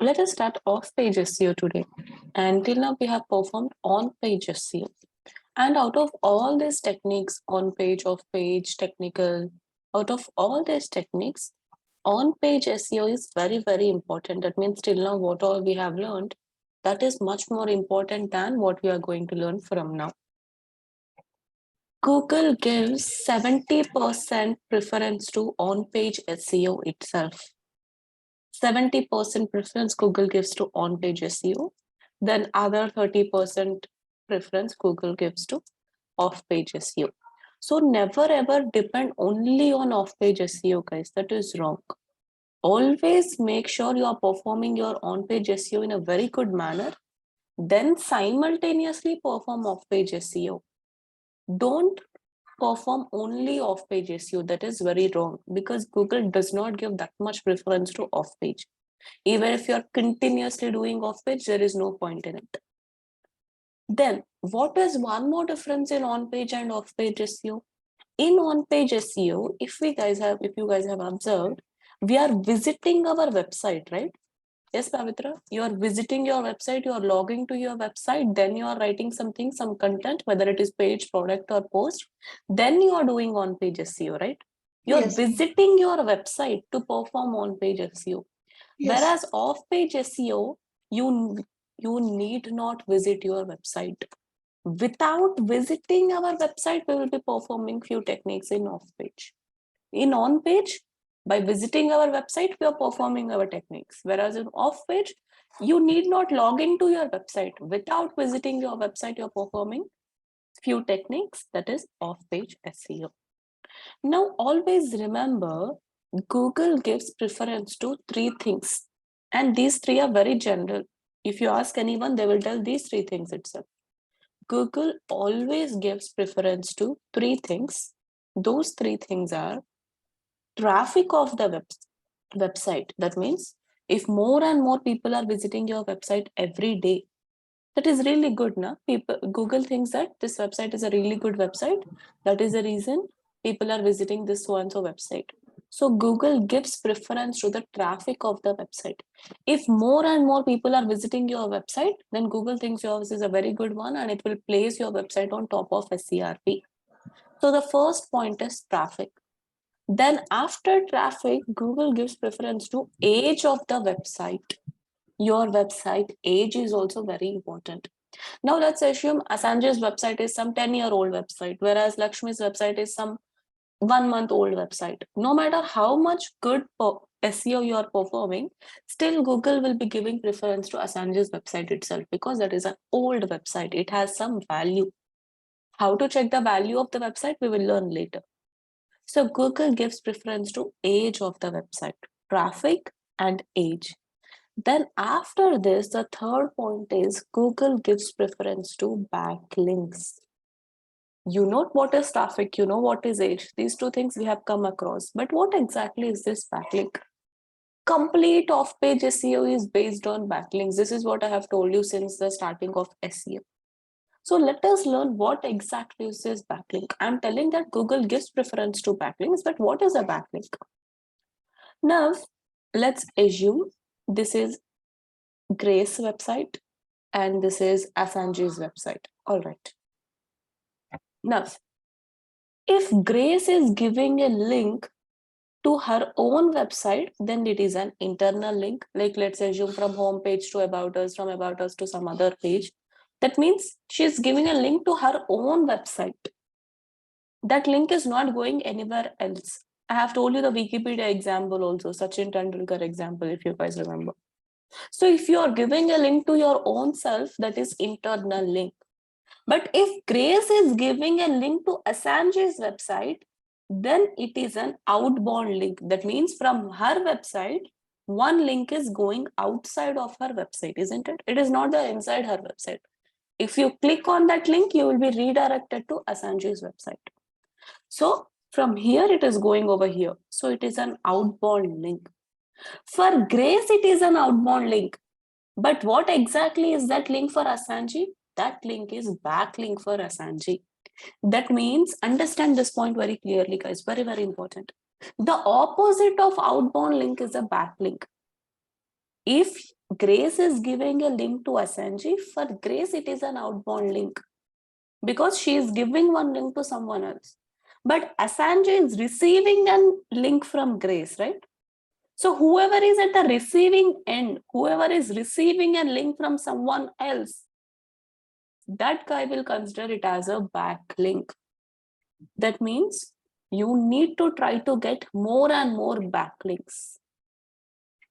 Let us start off-page SEO today. And till now we have performed on-page SEO. And out of all these techniques, on-page, off-page, technical, out of all these techniques, on-page SEO is very, very important. That means till now what all we have learned, that is much more important than what we are going to learn from now. Google gives 70% preference to on-page SEO itself. 70% preference Google gives to on-page SEO, then other 30% preference Google gives to off-page SEO. So never ever depend only on off-page SEO, guys. That is wrong. Always make sure you are performing your on-page SEO in a very good manner, then simultaneously perform off-page SEO. Don't perform only off-page SEO. That is very wrong because Google does not give that much preference to off-page. Even if you're continuously doing off-page, there is no point in it. Then what is one more difference in on-page and off-page SEO? In on-page SEO, if you guys have observed, we are visiting our website, right? Yes, Pavitra, you are visiting your website, you are logging to your website, then you are writing something, some content, whether it is page, product or post, then you are doing on-page SEO, right? You are visiting your website to perform on-page SEO. Whereas off-page SEO, you need not visit your website. Without visiting our website, we will be performing few techniques in off-page. In on-page, by visiting our website, we are performing our techniques. Whereas in off-page, you need not log into your website. Without visiting your website, you're performing few techniques, that is off-page SEO. Now, always remember, Google gives preference to 3 things. And these 3 are very general. If you ask anyone, they will tell these 3 things itself. Google always gives preference to 3 things. Those 3 things are traffic of the website. That means if more and more people are visiting your website every day, that is really good, na? Google thinks that this website is a really good website. That is the reason people are visiting this so-and-so website. So Google gives preference to the traffic of the website. If more and more people are visiting your website, then Google thinks yours is a very good one and it will place your website on top of SERP. So the first point is traffic. Then after traffic, Google gives preference to age of the website. Your website age is also very important. Now let's assume Asanj's website is some 10-year-old website, whereas Lakshmi's website is some 1-month-old website. No matter how much good SEO you are performing, still Google will be giving preference to Asanj's website itself because that is an old website. It has some value. How to check the value of the website, we will learn later. So Google gives preference to age of the website, traffic and age. Then after this, the third point is Google gives preference to backlinks. You know what is traffic, you know what is age. These 2 things we have come across. But what exactly is this backlink? Complete off-page SEO is based on backlinks. This is what I have told you since the starting of SEO. So let us learn what exactly is this backlink. I'm telling that Google gives preference to backlinks, but what is a backlink? Now, let's assume this is Grace website and this is Asanji's website. All right. Now, if Grace is giving a link to her own website, then it is an internal link. Like let's assume from home page to about us, from about us to some other page. That means she's giving a link to her own website. That link is not going anywhere else. I have told you the Wikipedia example also, Sachin Tendulkar example, if you guys remember. So if you are giving a link to your own self, that is internal link. But if Grace is giving a link to Asanji's website, then it is an outbound link. That means from her website, one link is going outside of her website, isn't it? It is not there inside her website. If you click on that link, you will be redirected to Asanji's website. So from here, it is going over here. So it is an outbound link. For Grace, it is an outbound link. But what exactly is that link for Asanji? That link is backlink for Asanji. That means, understand this point very clearly, guys. Very, very important. The opposite of outbound link is a backlink. If Grace is giving a link to Asanji, for Grace it is an outbound link because she is giving one link to someone else. But Asanji is receiving a link from Grace, right? So whoever is at the receiving end, whoever is receiving a link from someone else, that guy will consider it as a backlink. That means you need to try to get more and more backlinks.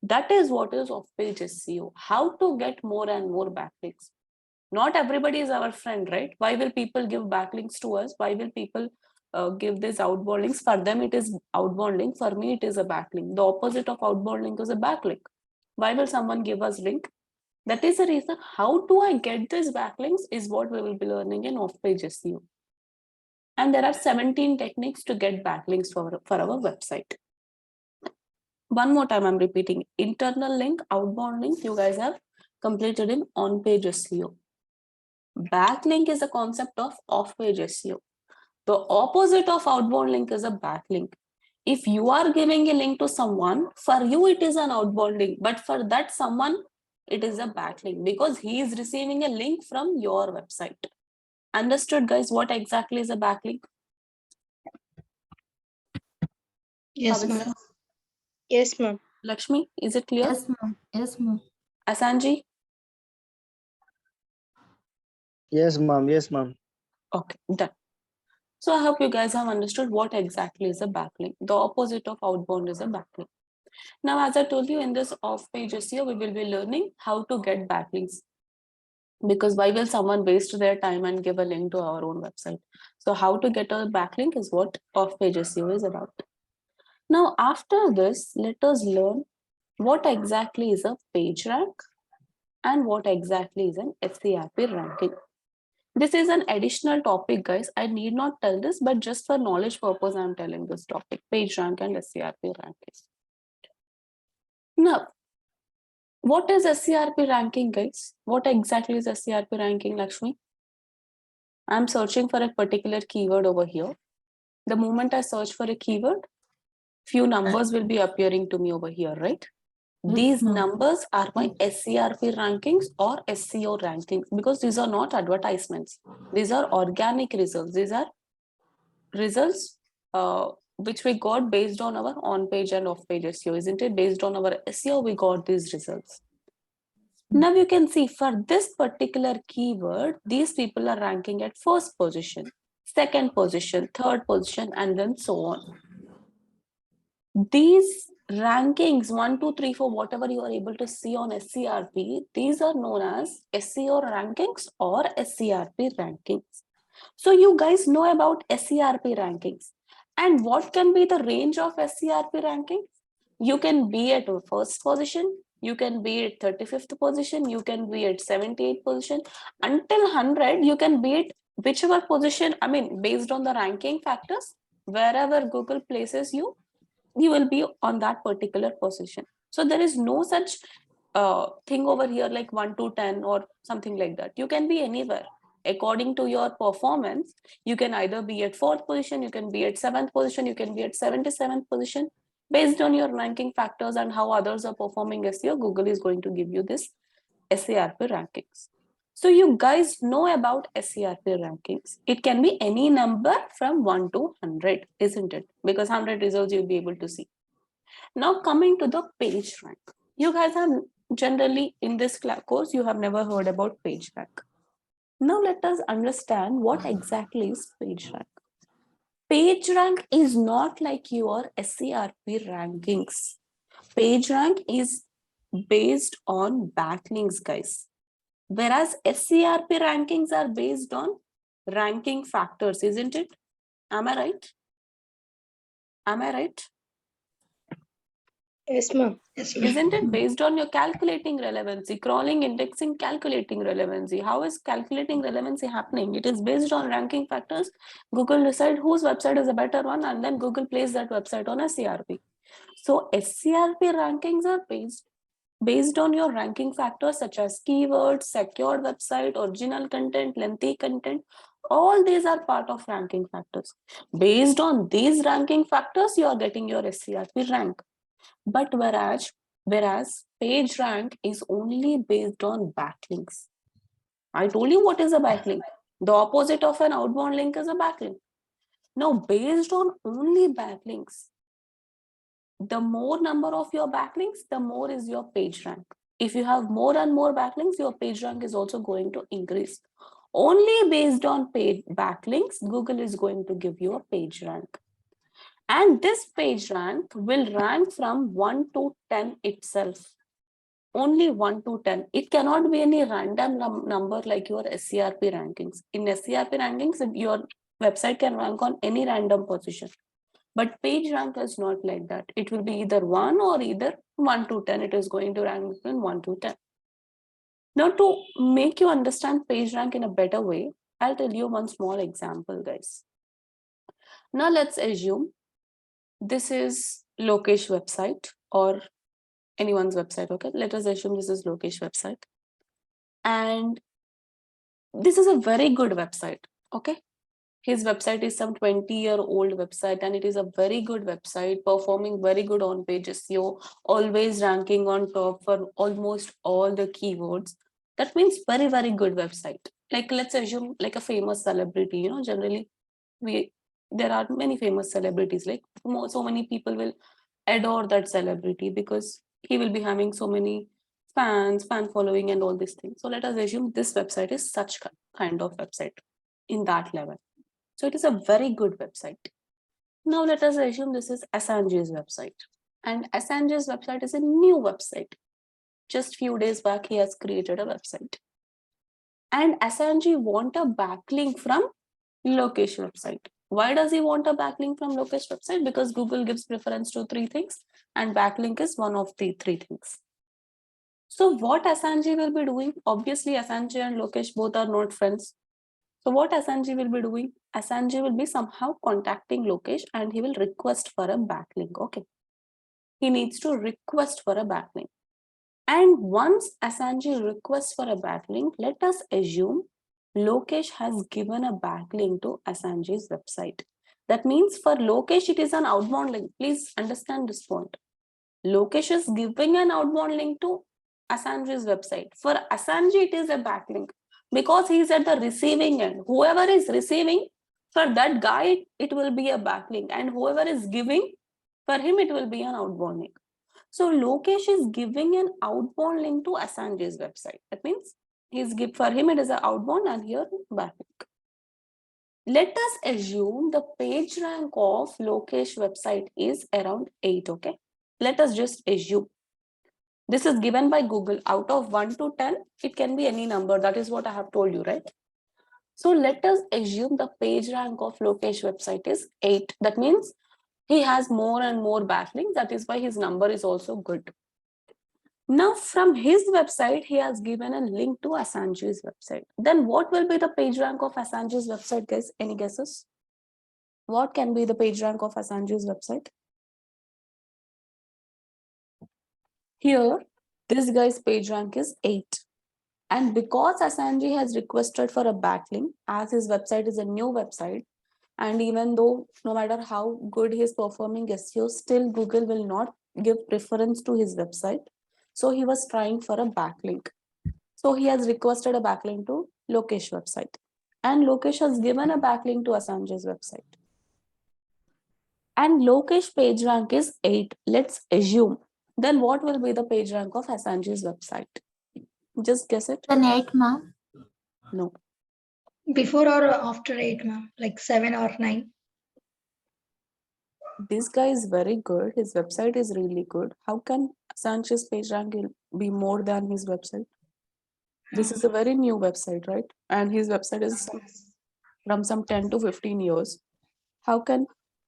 That is what is off-page SEO. How to get more and more backlinks. Not everybody is our friend, right? Why will people give backlinks to us? Why will people give this outbound links? For them, it is outbound link. For me, it is a backlink. The opposite of outbound link is a backlink. Why will someone give us link? That is the reason. How do I get these backlinks is what we will be learning in off-page SEO. And there are 17 techniques to get backlinks for our website. One more time, I'm repeating. Internal link, outbound link, you guys have completed in on-page SEO. Backlink is a concept of off-page SEO. The opposite of outbound link is a backlink. If you are giving a link to someone, for you it is an outbound link, but for that someone, it is a backlink because he is receiving a link from your website. Understood, guys, what exactly is a backlink? Yes, ma'am. Yes, ma'am. Lakshmi, is it clear? Yes, ma'am. Yes, ma'am. Asanji? Yes, ma'am. Yes, ma'am. Okay, done. So I hope you guys have understood what exactly is a backlink. The opposite of outbound is a backlink. Now, as I told you, in this off-page SEO, we will be learning how to get backlinks. Because why will someone waste their time and give a link to our own website? So how to get a backlink is what off-page SEO is about. Now, after this, let us learn what exactly is a page rank and what exactly is an SERP ranking. This is an additional topic, guys. I need not tell this, but just for knowledge purpose, I'm telling this topic, page rank and SERP ranking. Now, what is SERP ranking, guys? What exactly is SERP ranking, Lakshmi? I'm searching for a particular keyword over here. The moment I search for a keyword, few numbers will be appearing to me over here, right? These numbers are my SERP rankings or SEO rankings because these are not advertisements. These are organic results. These are results which we got based on our on-page and off-page SEO, isn't it? Based on our SEO, we got these results. Now you can see for this particular keyword, these people are ranking at first position, second position, third position, and then so on. These rankings 1, 2, 3, 4, whatever you are able to see on SERP, these are known as SEO rankings or SERP rankings. So you guys know about SERP rankings. And what can be the range of SERP rankings? You can be at first position, you can be at 35th position, you can be at 78th position. Until 100, you can be at whichever position, I mean, based on the ranking factors, wherever Google places you, you will be on that particular position. So there is no such thing over here like 1 to 10 or something like that. You can be anywhere. According to your performance, you can either be at 4th position, you can be at 7th position, you can be at 77th position. Based on your ranking factors and how others are performing SEO, Google is going to give you this SERP rankings. So you guys know about SERP rankings. It can be any number from 1 to 100, isn't it? Because 100 results you'll be able to see. Now coming to the page rank. You guys have generally in this course, you have never heard about page rank. Now let us understand what exactly is page rank. Page rank is not like your SERP rankings. Page rank is based on backlinks, guys. Whereas SERP rankings are based on ranking factors, isn't it? Am I right? Am I right? Yes, ma'am. Yes, ma'am. Isn't it based on your calculating relevancy, crawling, indexing, calculating relevancy? How is calculating relevancy happening? It is based on ranking factors. Google decide whose website is a better one, and then Google places that website on SERP. So SERP rankings are based on your ranking factors such as keywords, secured website, original content, lengthy content. All these are part of ranking factors. Based on these ranking factors, you are getting your SERP rank. But whereas Whereas page rank is only based on backlinks. I told you what is a backlink. The opposite of an outbound link is a backlink. Now, based on only backlinks, the more number of your backlinks, the more is your page rank. If you have more and more backlinks, your page rank is also going to increase. Only based on paid backlinks, Google is going to give you a page rank. And this page rank will rank from 1 to 10 itself. Only 1 to 10. It cannot be any random number like your SERP rankings. In SERP rankings, your website can rank on any random position. But page rank is not like that. It will be either 1 or either 1 to 10. It is going to rank between 1 to 10. Now, to make you understand page rank in a better way, I'll tell you one small example, guys. Now, let's assume this is Lokesh website or anyone's website, okay? Let us assume this is Lokesh website. And this is a very good website, okay? His website is some 20-year-old website and it is a very good website, performing very good on page SEO, always ranking on top for almost all the keywords. That means very, very good website. Like let's assume like a famous celebrity, you know, generally there are many famous celebrities, like so many people will adore that celebrity because he will be having so many fan following and all these things. So let us assume this website is such kind of website in that level. So it is a very good website. Now let us assume this is Assange's website. And Assange's website is a new website. Just few days back, he has created a website. And Assange want a backlink from Lokesh website. Why does he want a backlink from Lokesh website? Because Google gives preference to 3 things and backlink is one of the 3 things. So what Assange will be doing? Obviously, Assange and Lokesh both are not friends. So what Assange will be doing? Assange will be somehow contacting Lokesh and he will request for a backlink. Okay. He needs to request for a backlink. And once Assange requests for a backlink, let us assume Lokesh has given a backlink to Assange's website. That means for Lokesh, it is an outbound link. Please understand this point. Lokesh is giving an outbound link to Assange's website. For Assange, it is a backlink because he is at the receiving end. Whoever is receiving, for that guy, it will be a backlink. And whoever is giving, for him, it will be an outbound link. So Lokesh is giving an outbound link to Assange's website. That means for him, it is an outbound and here backlink. Let us assume the page rank of Lokesh website is around 8, okay? Let us just assume. This is given by Google. Out of 1 to 10, it can be any number. That is what I have told you, right? So let us assume the page rank of Lokesh website is 8. That means he has more and more backlinks. That is why his number is also good. Now, from his website, he has given a link to Assange's website. Then what will be the page rank of Assange's website, guys? Any guesses? What can be the page rank of Assange's website? Here, this guy's page rank is 8. And because Assange has requested for a backlink, as his website is a new website, and even though no matter how good he is performing SEO, still Google will not give preference to his website. So he was trying for a backlink. So he has requested a backlink to Lokesh website. And Lokesh has given a backlink to Assange's website. And Lokesh page rank is 8. Let's assume. Then what will be the page rank of Assange's website? Just guess it. Then 8, ma'am. No. Before or after 8, ma'am? Like 7 or 9? This guy is very good. His website is really good. How can Assange's page rank be more than his website? This is a very new website, right? And his website is from some 10 to 15 years. How can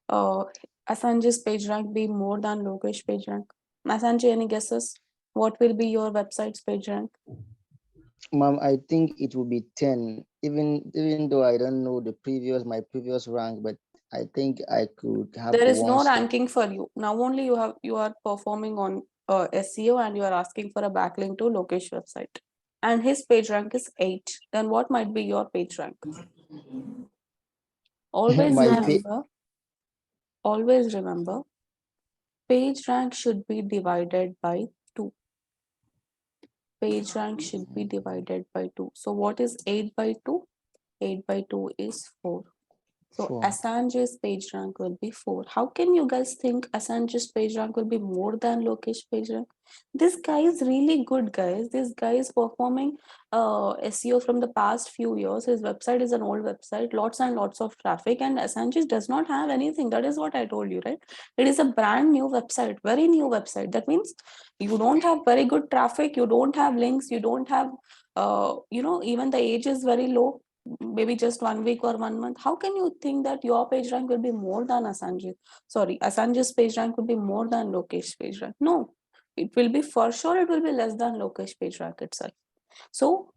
Assange's page rank be more than Lokesh page rank? Assange, any guesses? What will be your website's page rank? Ma'am, I think it will be 10. Even though I don't know my previous rank, but I think I could have. There is no ranking for you. Now only you are performing on SEO and you are asking for a backlink to Lokesh website. And his page rank is 8. Then what might be your page rank? Always remember, page rank should be divided by page rank should be divided by 2. So what is 8 by 2? 8 by 2 is 4. So 4. Assange's page rank will be 4. How can you guys think Assange's page rank will be more than Lokesh page rank? This guy is really good, guys. This guy is performing SEO from the past few years. His website is an old website, lots and lots of traffic, and Assange does not have anything. That is what I told you, right? It is a brand new website, very new website. That means you don't have very good traffic, you don't have links, you don't have, even the age is very low, maybe just 1 week or 1 month. How can you think that your page rank will be more than Assange's page rank will be more than Lokesh's page rank? No, it will be, for sure it will be less than Lokesh's page rank itself. So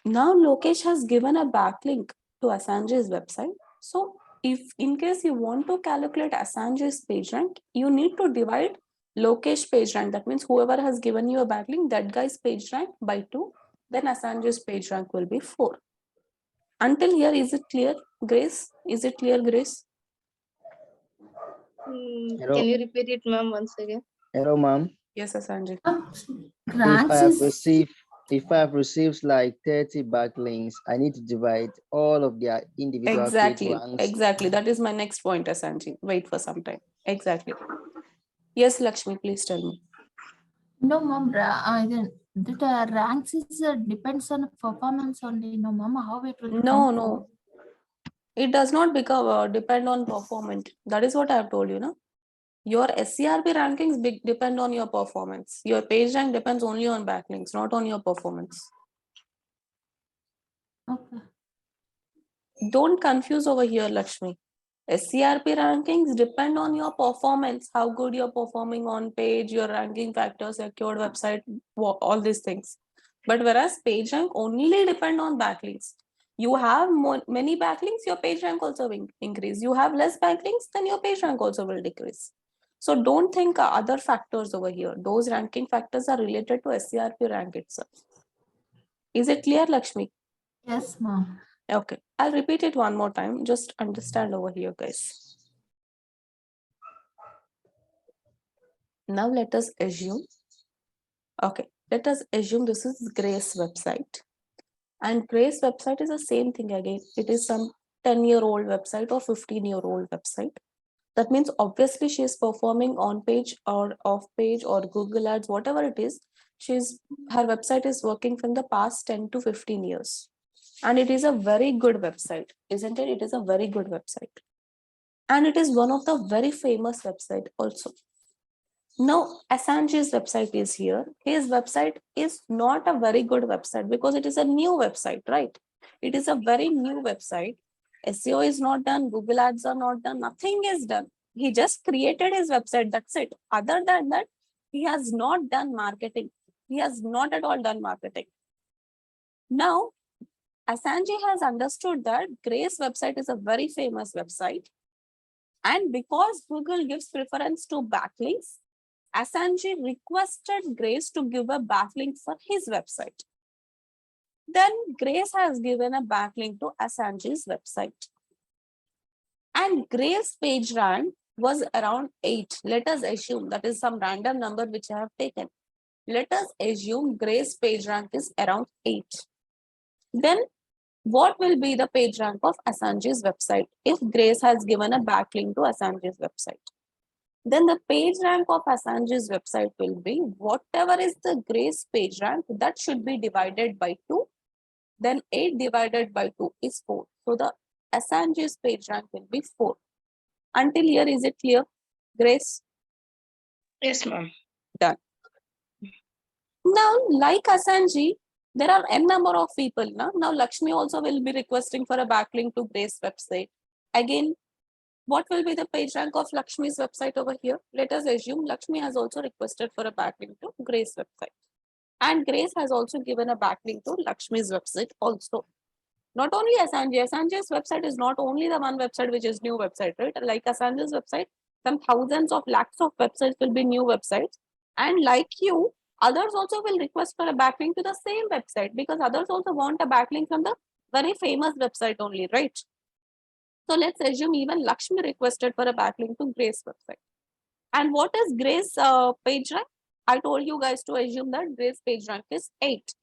now Lokesh has given a backlink to Assange's website. So if in case you want to calculate Assange's page rank, you need to divide Lokesh page rank. That means whoever has given you a backlink, that guy's page rank by 2, then Assange's page rank will be 4. Until here, is it clear, Grace? Is it clear, Grace? Hello. Can you repeat it, ma'am, once again? Hello, ma'am. Yes, Assange. If I have received like 30 backlinks, I need to divide all of their individual page ranks. Exactly. That is my next point, Assange. Wait for some time. Exactly. Yes, Lakshmi, please tell me. No, ma'am. The ranks is depends on performance only. No, ma'am. How it will? No. It does not become depend on performance. That is what I have told you, no? Your SERP rankings depend on your performance. Your page rank depends only on backlinks, not on your performance. Okay. Don't confuse over here, Lakshmi. SERP rankings depend on your performance, how good you're performing on page, your ranking factors, secured website, all these things. But whereas page rank only depend on backlinks. You have many backlinks, your page rank also will increase. You have less backlinks, then your page rank also will decrease. So don't think other factors over here. Those ranking factors are related to SERP rank itself. Is it clear, Lakshmi? Yes, ma'am. Okay, I'll repeat it one more time. Just understand over here, guys. Now let us assume. Okay, let us assume this is Grace website. And Grace website is the same thing again. It is some 10-year-old website or 15-year-old website. That means obviously she is performing on page or off page or Google Ads, whatever it is. Her website is working from the past 10 to 15 years. And it is a very good website, isn't it? It is a very good website. And it is one of the very famous website also. Now, Assange's website is here. His website is not a very good website because it is a new website, right? It is a very new website. SEO is not done. Google Ads are not done. Nothing is done. He just created his website. That's it. Other than that, he has not done marketing. He has not at all done marketing. Now, Assange has understood that Grace website is a very famous website. And because Google gives preference to backlinks, Assange requested Grace to give a backlink for his website. Then Grace has given a backlink to Assange's website. And Grace's page rank was around 8. Let us assume that is some random number which I have taken. Let us assume Grace's page rank is around 8. Then what will be the page rank of Assange's website if Grace has given a backlink to Assange's website? Then the page rank of Assange's website will be whatever is the Grace page rank, that should be divided by 2. Then 8 divided by 2 is 4. So the Assange's page rank will be 4. Until here, is it clear, Grace? Yes, ma'am. Done. Now, like Assange, there are n number of people. Now Lakshmi also will be requesting for a backlink to Grace website. Again, what will be the page rank of Lakshmi's website over here? Let us assume Lakshmi has also requested for a backlink to Grace website. And Grace has also given a backlink to Lakshmi's website also. Not only Assange. Assange's website is not only the one website which is new website, right? Like Assange's website, some thousands of lakhs of websites will be new websites. And like you, others also will request for a backlink to the same website because others also want a backlink from the very famous website only, right? So let's assume even Lakshmi requested for a backlink to Grace website. And what is Grace page rank? I told you guys to assume that Grace page rank is 8.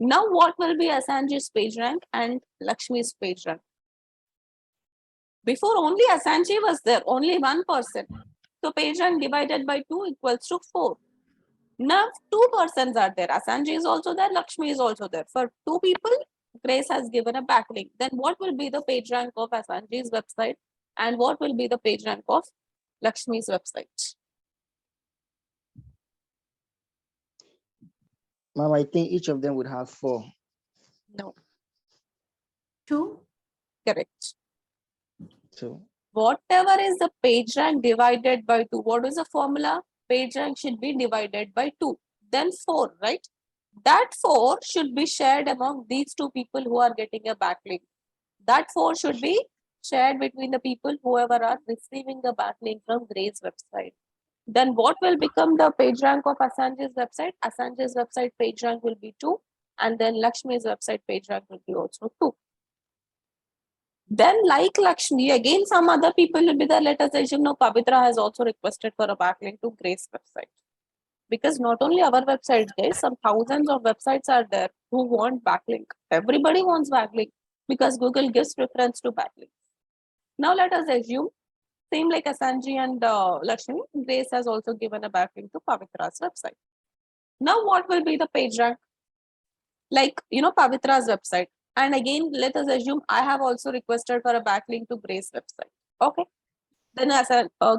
Now what will be Asanji's page rank and Lakshmi's page rank? Before only Asanji was there, only one person. So page rank divided by 2 equals to 4. Now 2 persons are there. Asanji is also there, Lakshmi is also there. For 2 people, Grace has given a backlink. Then what will be the page rank of Asanji's website and what will be the page rank of Lakshmi's website? Ma'am, I think each of them would have 4. No, 2. correct. 2. Whatever is the page rank divided by 2, what is the formula? Page rank should be divided by 2. Then 4, right? That 4 should be shared among these 2 people who are getting a backlink. That 4 should be shared between the people whoever are receiving the backlink from Grace's website. Then what will become the page rank of Asanji's website? Asanji's website page rank will be 2 and then Lakshmi's website page rank will be also 2. Then like Lakshmi, again some other people will be there. Let us assume no, Pavitra has also requested for a backlink to Grace's website. Because not only our website, guys, some thousands of websites are there who want backlink. Everybody wants backlink because Google gives preference to backlink. Now let us assume, same like Asanji and Lakshmi, Grace has also given a backlink to Pavitra's website. Now what will be the page rank? Like, Pavitra's website. And again, let us assume I have also requested for a backlink to Grace's website. Okay. Then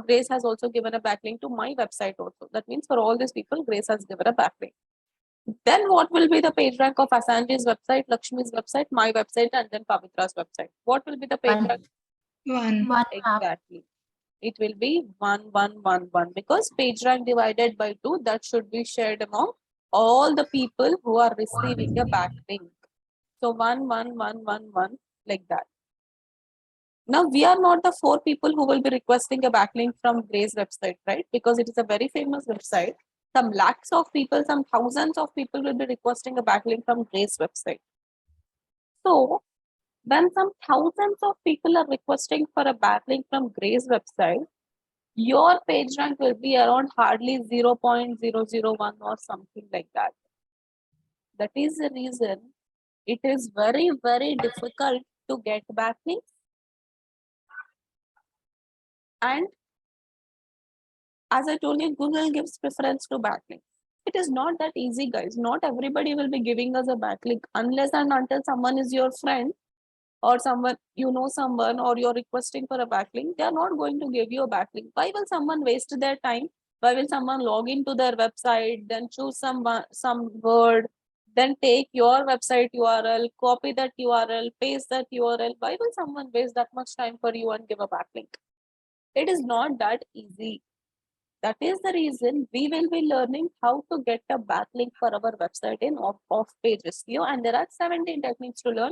Grace has also given a backlink to my website also. That means for all these people, Grace has given a backlink. Then what will be the page rank of Asanji's website, Lakshmi's website, my website, and then Pavitra's website? What will be the page 1. rank? 1. 1. Exactly. It will be 1, 1, 1, 1 because page rank divided by 2, that should be shared among all the people who are receiving a backlink. So 1, 1, 1, 1, 1 like that. Now we are not the 4 people who will be requesting a backlink from Grace's website, right? Because it is a very famous website. Some lakhs of people, some thousands of people will be requesting a backlink from Grace's website. So when some thousands of people are requesting for a backlink from Grace's website, your page rank will be around hardly 0.001 or something like that. That is the reason it is very, very difficult to get backlinks. And as I told you, Google gives preference to backlinks. It is not that easy, guys. Not everybody will be giving us a backlink unless and until someone is your friend or someone, someone, or you're requesting for a backlink. They are not going to give you a backlink. Why will someone waste their time? Why will someone log into their website, then choose some word, then take your website URL, copy that URL, paste that URL? Why will someone waste that much time for you and give a backlink? It is not that easy. That is the reason we will be learning how to get a backlink for our website in off-page SEO, and there are 17 techniques to learn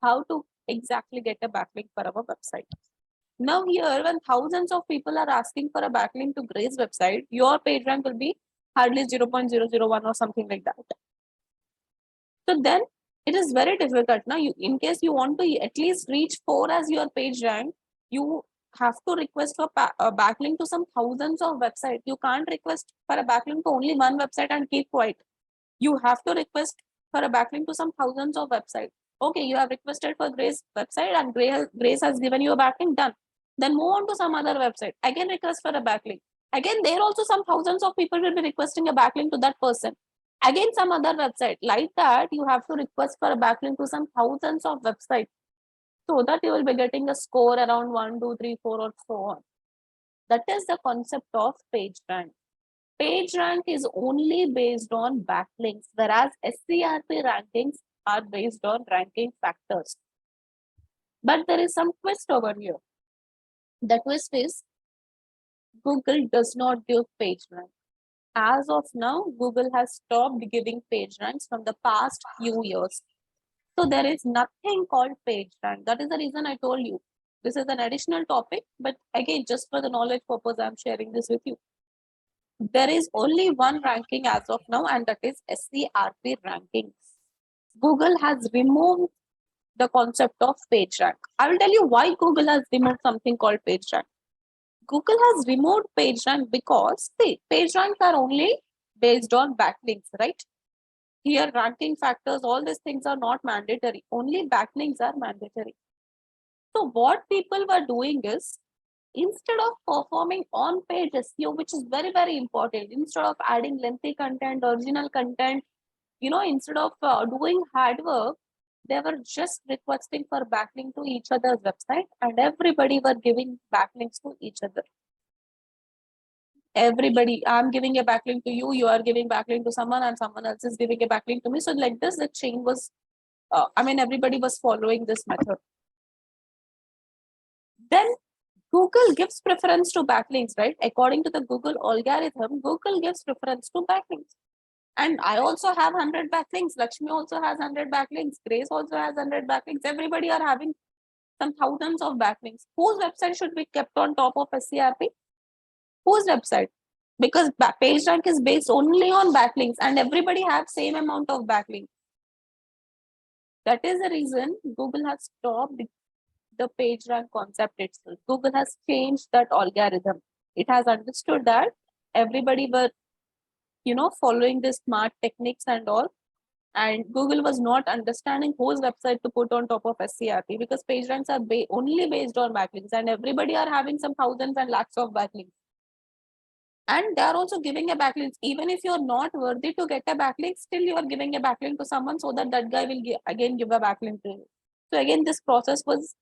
how to exactly get a backlink for our website. Now here, when thousands of people are asking for a backlink to Grace's website, your page rank will be hardly 0.001 or something like that. So then it is very difficult. Now, in case you want to at least reach 4 as your page rank, you have to request for a backlink to some thousands of websites. You can't request for a backlink to only one website and keep quiet. You have to request for a backlink to some thousands of websites. Okay, you have requested for Grace's website and Grace has given you a backlink, done. Then move on to some other website. Again, request for a backlink. Again, there also some thousands of people will be requesting a backlink to that person. Again, some other website. Like that, you have to request for a backlink to some thousands of websites, so that you will be getting a score around 1, 2, 3, 4 or so on. That is the concept of page rank. Page rank is only based on backlinks, whereas SERP rankings are based on ranking factors. But there is some twist over here. The twist is Google does not give page rank. As of now, Google has stopped giving page ranks from the past few years. So there is nothing called page rank. That is the reason I told you. This is an additional topic, but again, just for the knowledge purpose, I'm sharing this with you. There is only one ranking as of now, and that is SERP rankings. Google has removed the concept of page rank. I will tell you why Google has removed something called page rank. Google has removed page rank because, see, page ranks are only based on backlinks, right? Here, ranking factors, all these things are not mandatory. Only backlinks are mandatory. So what people were doing is, instead of performing on-page SEO, which is very, very important, instead of adding lengthy content, original content, instead of doing hard work, they were just requesting for backlink to each other's website, and everybody were giving backlinks to each other. Everybody, I'm giving a backlink to you, you are giving backlink to someone, and someone else is giving a backlink to me. So like this, the chain was, everybody was following this method. Then Google gives preference to backlinks, right? According to the Google algorithm, Google gives preference to backlinks. And I also have 100 backlinks. Lakshmi also has 100 backlinks. Grace also has 100 backlinks. Everybody are having some thousands of backlinks. Whose website should be kept on top of SERP? Whose website? Because PageRank is based only on backlinks, and everybody have same amount of backlinks. That is the reason Google has stopped the PageRank concept itself. Google has changed that algorithm. It has understood that everybody were, following the smart techniques and all, and Google was not understanding whose website to put on top of SERP, because PageRanks are only based on backlinks, and everybody are having some thousands and lakhs of backlinks. And they are also giving a backlink. Even if you're not worthy to get a backlink, still you are giving a backlink to someone so that guy will again give a backlink to you. So again, this process was,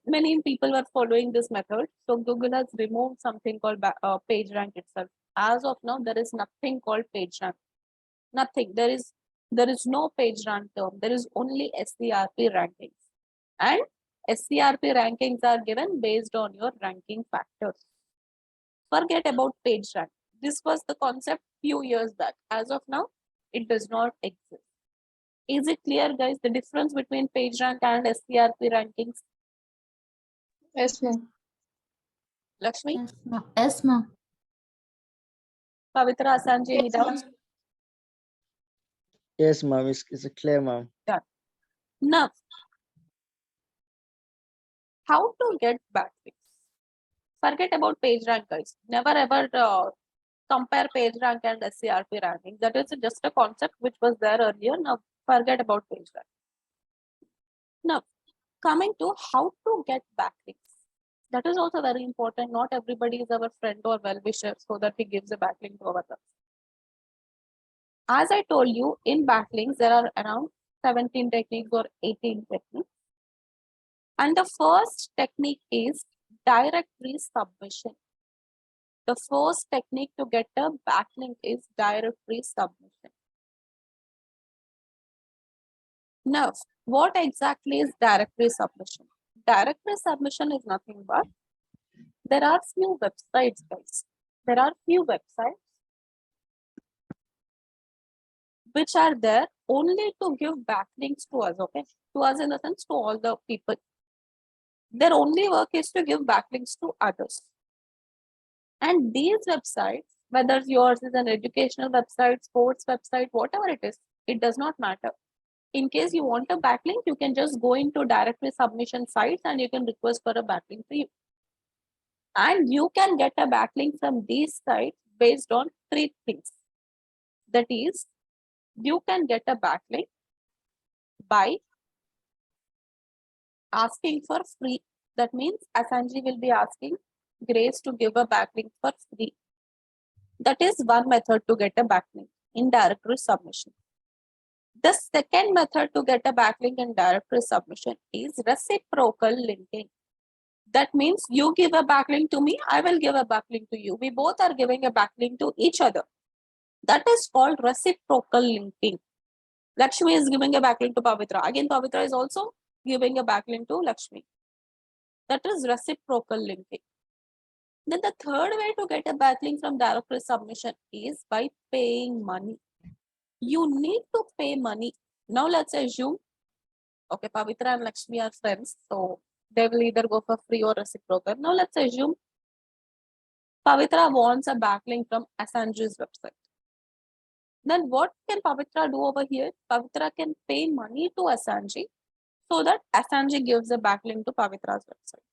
many people were following this method. So Google has removed something called PageRank itself. As of now, there is nothing called PageRank. Nothing. There is no PageRank term. There is only SERP rankings. And SERP rankings are given based on your ranking factors. Forget about PageRank. This was the concept few years back. As of now, it does not exist. Is it clear, guys, the difference between PageRank and SERP rankings? Yes, ma'am. Lakshmi, Yes, ma'am. Yes, ma'am. Pavitra, Sanjay, any Yes, doubts? ma'am. Yes, ma'am. It's clear, ma'am. Now, how to get backlinks? Forget about PageRank, guys. Never ever compare PageRank and SERP ranking. That is just a concept which was there earlier. Now, forget about PageRank. Now, coming to how to get backlinks. That is also very important. Not everybody is our friend or well-wisher so that he gives a backlink to others. As I told you, in backlinks, there are around 17 techniques or 18 techniques. And the first technique is directory submission. The first technique to get a backlink is directory submission. Now, what exactly is directory submission? Directory submission is nothing but, there are few websites, guys. There are few websites which are there only to give backlinks to us, okay? To us in the sense to all the people. Their only work is to give backlinks to others. And these websites, whether yours is an educational website, sports website, whatever it is, it does not matter. In case you want a backlink, you can just go into directory submission sites and you can request for a backlink for you. And you can get a backlink from these sites based on three things. That is, you can get a backlink by asking for free. That means Asanji will be asking Grace to give a backlink for free. That is one method to get a backlink in directory submission. The second method to get a backlink in directory submission is reciprocal linking. That means you give a backlink to me, I will give a backlink to you. We both are giving a backlink to each other. That is called reciprocal linking. Lakshmi is giving a backlink to Pavitra. Again, Pavitra is also giving a backlink to Lakshmi. That is reciprocal linking. Then the third way to get a backlink from directory submission is by paying money. You need to pay money. Now let's assume, okay, Pavitra and Lakshmi are friends, so they will either go for free or reciprocal. Now let's assume Pavitra wants a backlink from Asanji's website. Then what can Pavitra do over here? Pavitra can pay money to Asanji so that Asanji gives a backlink to Pavitra's website.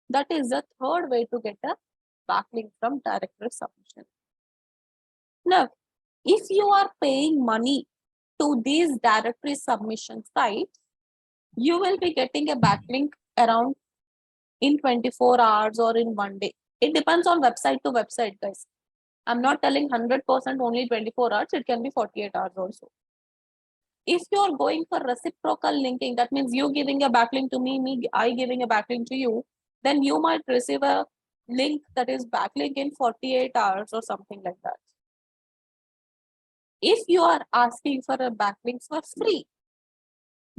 That is the third way to get a backlink from directory submission. Now, if you are paying money to these directory submission sites, you will be getting a backlink around in 24 hours or in 1 day. It depends on website to website, guys. I'm not telling 100% only 24 hours, it can be 48 hours also. If you're going for reciprocal linking, that means you giving a backlink to me, I giving a backlink to you, then you might receive a link that is backlink in 48 hours or something like that. If you are asking for a backlink for free,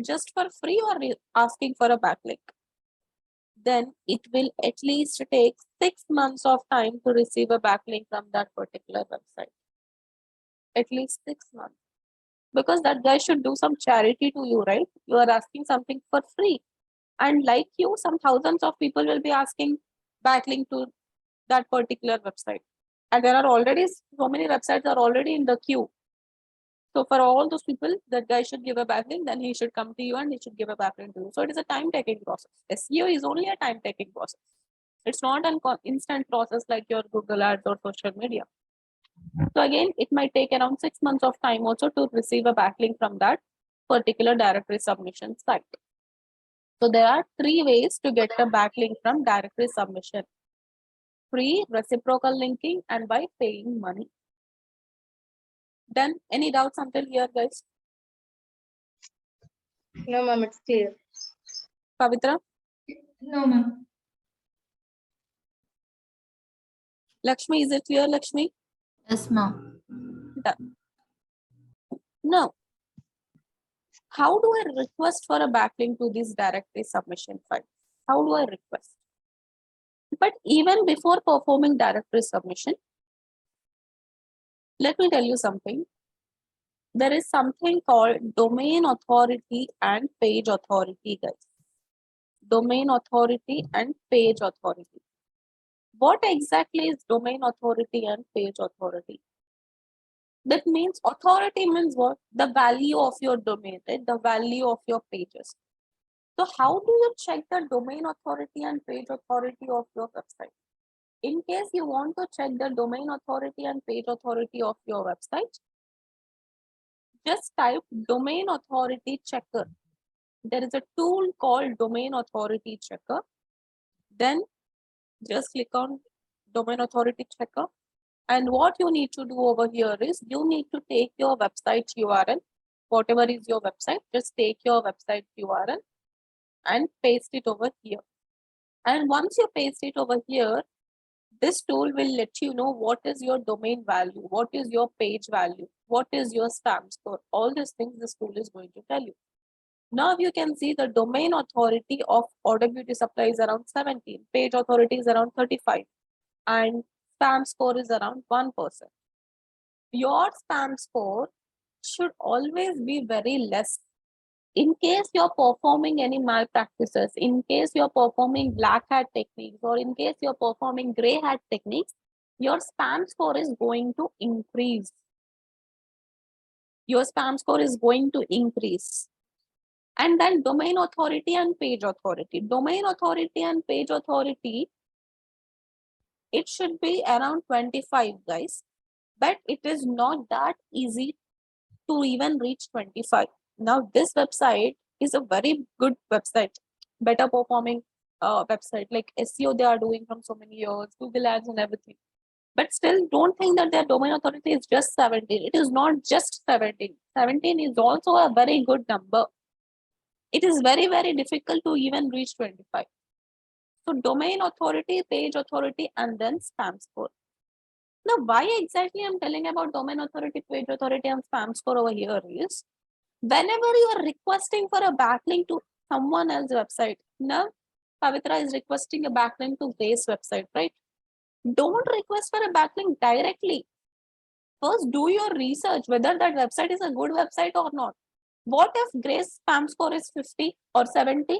just for free or asking for a backlink, then it will at least take 6 months of time to receive a backlink from that particular website. At least 6 months. Because that guy should do some charity to you, right? You are asking something for free. And like you, some thousands of people will be asking backlink to that particular website. And there are already so many websites are already in the queue. So for all those people, that guy should give a backlink, then he should come to you and he should give a backlink to you. So it is a time-taking process. SEO is only a time-taking process. It's not an instant process like your Google Ads or social media. So again, it might take around 6 months of time also to receive a backlink from that particular directory submission site. So there are 3 ways to get a backlink from directory submission: free, reciprocal linking, and by paying money. Then any doubts until here, guys? No, ma'am, it's clear. Pavitra, No, ma'am. Lakshmi, is it clear, Lakshmi? Yes, ma'am. No. How do I request for a backlink to this directory submission file? How do I request? But even before performing directory submission, let me tell you something. There is something called domain authority and page authority, guys. Domain authority and page authority. What exactly is domain authority and page authority? That means authority means what? The value of your domain, right? The value of your pages. So how do you check the domain authority and page authority of your website? In case you want to check the domain authority and page authority of your website, just type domain authority checker. There is a tool called domain authority checker. Then just click on domain authority checker. And what you need to do over here is you need to take your website URL, whatever is your website, just take your website URL and paste it over here. And once you paste it over here, this tool will let you know what is your domain value, what is your page value, what is your spam score. All these things this tool is going to tell you. Now you can see the domain authority of Order Beauty Supply is around 17, page authority is around 35, and spam score is around 1%. Your spam score should always be very less. In case you're performing any malpractices, in case you're performing black hat techniques, or in case you're performing gray hat techniques, your spam score is going to increase. Your spam score is going to increase. And then domain authority and page authority. Domain authority and page authority, it should be around 25, guys. But it is not that easy to even reach 25. Now, this website is a very good website, better performing website, like SEO they are doing from so many years, Google Ads and everything. But still, don't think that their domain authority is just 17. It is not just 17. 17 is also a very good number. It is very, very difficult to even reach 25. So domain authority, page authority, and then spam score. Now, why exactly I'm telling about domain authority, page authority, and spam score over here is, whenever you are requesting for a backlink to someone else's website, now Pavitra is requesting a backlink to Grace's website, right? Don't request for a backlink directly. First, do your research whether that website is a good website or not. What if Grace's spam score is 50 or 70?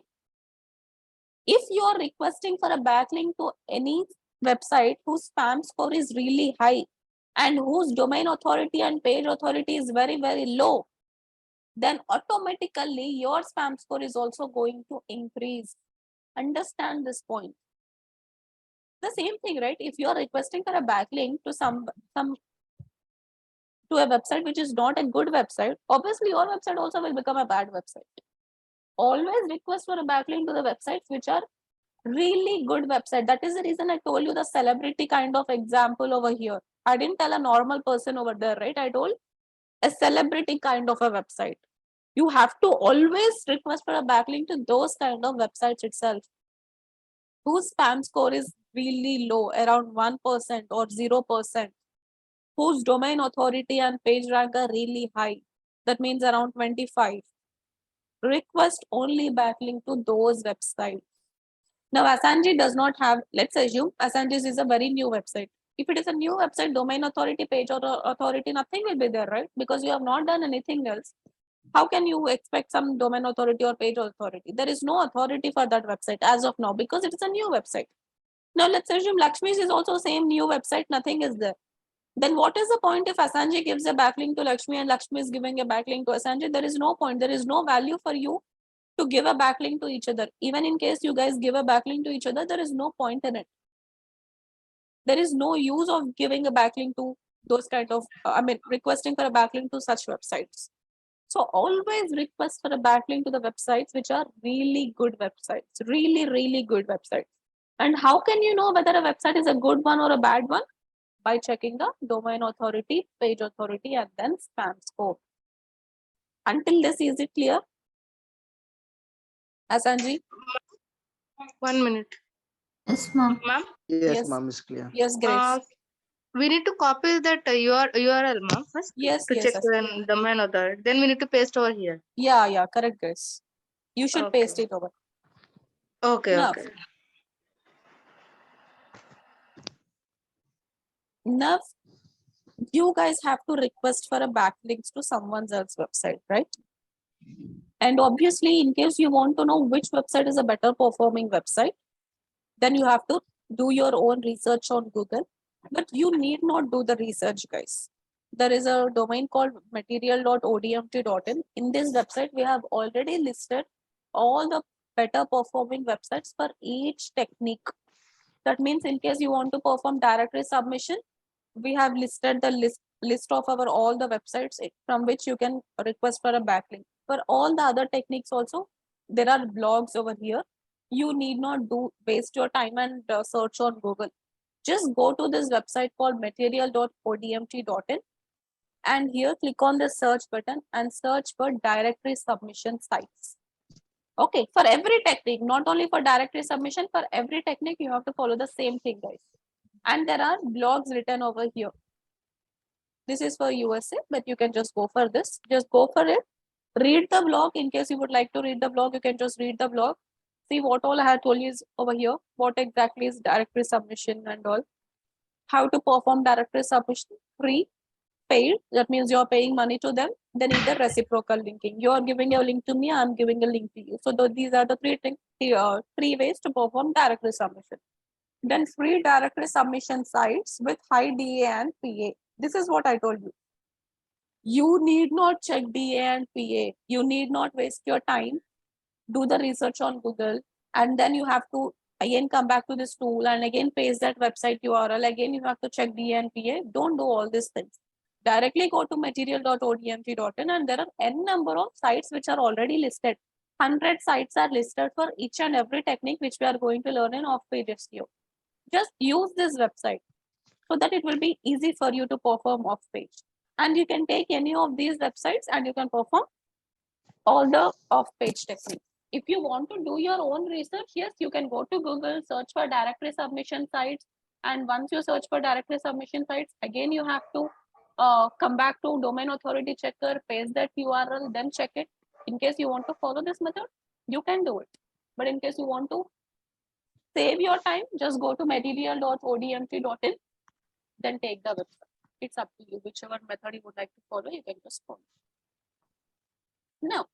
If you are requesting for a backlink to any website whose spam score is really high and whose domain authority and page authority is very, very low, then automatically your spam score is also going to increase. Understand this point. The same thing, right? If you are requesting for a backlink to some to a website which is not a good website, obviously your website also will become a bad website. Always request for a backlink to the websites which are really good website. That is the reason I told you the celebrity kind of example over here. I didn't tell a normal person over there, right? I told a celebrity kind of a website. You have to always request for a backlink to those kind of websites itself, whose spam score is really low, around 1% or 0%, whose domain authority and page rank are really high. That means around 25. Request only backlink to those websites. Now, Asanji does not have, let's assume Asanji is a very new website. If it is a new website, domain authority, page or authority, nothing will be there, right? Because you have not done anything else. How can you expect some domain authority or page authority? There is no authority for that website as of now because it is a new website. Now, let's assume Lakshmi's is also same new website, nothing is there. Then what is the point if Asanji gives a backlink to Lakshmi and Lakshmi is giving a backlink to Asanji? There is no point. There is no value for you to give a backlink to each other. Even in case you guys give a backlink to each other, there is no point in it. There is no use of giving a backlink to those kind of, requesting for a backlink to such websites. So always request for a backlink to the websites which are really good websites, really, really good websites. And how can you know whether a website is a good one or a bad one? By checking the domain authority, page authority, and then spam score. Until this, is it clear? Asanji? 1 minute. Yes, ma'am. Ma'am, Yes, Yes. ma'am, is clear. Yes, Grace. we need to copy that URL, ma'am, first Yes, to yes, check yes. the domain authority. Then we need to paste over here. Yeah, correct, Grace. You should Okay. paste it over. Okay, Now, okay. Now, you guys have to request for a backlinks to someone else's website, right? And obviously, in case you want to know which website is a better performing website, then you have to do your own research on Google. But you need not do the research, guys. There is a domain called material.odmt.in. In this website, we have already listed all the better performing websites for each technique. That means in case you want to perform directory submission, we have listed the list of our all the websites from which you can request for a backlink. For all the other techniques also, there are blogs over here. You need not waste your time and search on Google. Just go to this website called material.odmt.in and here click on the search button and search for directory submission sites. Okay, for every technique, not only for directory submission, for every technique, you have to follow the same thing, guys. And there are blogs written over here. This is for USA, but you can just go for this. Just go for it. Read the blog. In case you would like to read the blog, you can just read the blog. See what all I have told you is over here. What exactly is directory submission and all. How to perform directory submission. Free, paid. That means you're paying money to them. Then either reciprocal linking. You are giving a link to me. I'm giving a link to you. So these are the three ways to perform directory submission. Then free directory submission sites with high DA and PA. This is what I told you. You need not check DA and PA. You need not waste your time. Do the research on Google. And then you have to again come back to this tool and again paste that website URL. Again, you have to check DA and PA. Don't do all these things. Directly go to material.odmt.in and there are n number of sites which are already listed. 100 sites are listed for each and every technique which we are going to learn in off-page SEO. Just use this website so that it will be easy for you to perform off page. And you can take any of these websites and you can perform all the off page techniques. If you want to do your own research, yes, you can go to Google, search for directory submission sites. And once you search for directory submission sites, again, you have to come back to domain authority checker, paste that URL, then check it. In case you want to follow this method, you can do it. But in case you want to save your time, just go to material.odmt.in, then take the website. It's up to you. Whichever method you would like to follow, you can just follow. Now,